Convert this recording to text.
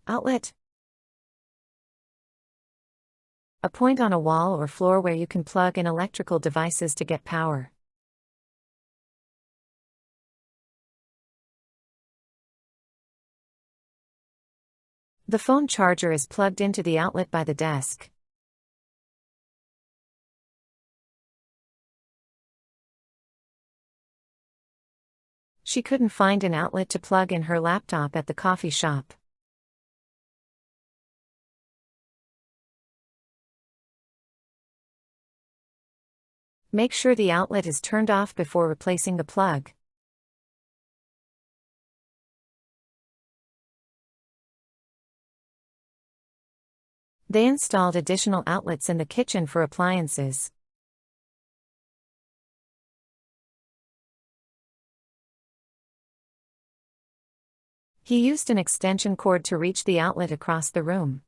Outlet. A point on a wall or floor where you can plug in electrical devices to get power. The phone charger is plugged into the outlet by the desk. She couldn't find an outlet to plug in her laptop at the coffee shop. Make sure the outlet is turned off before replacing the plug. They installed additional outlets in the kitchen for appliances. He used an extension cord to reach the outlet across the room.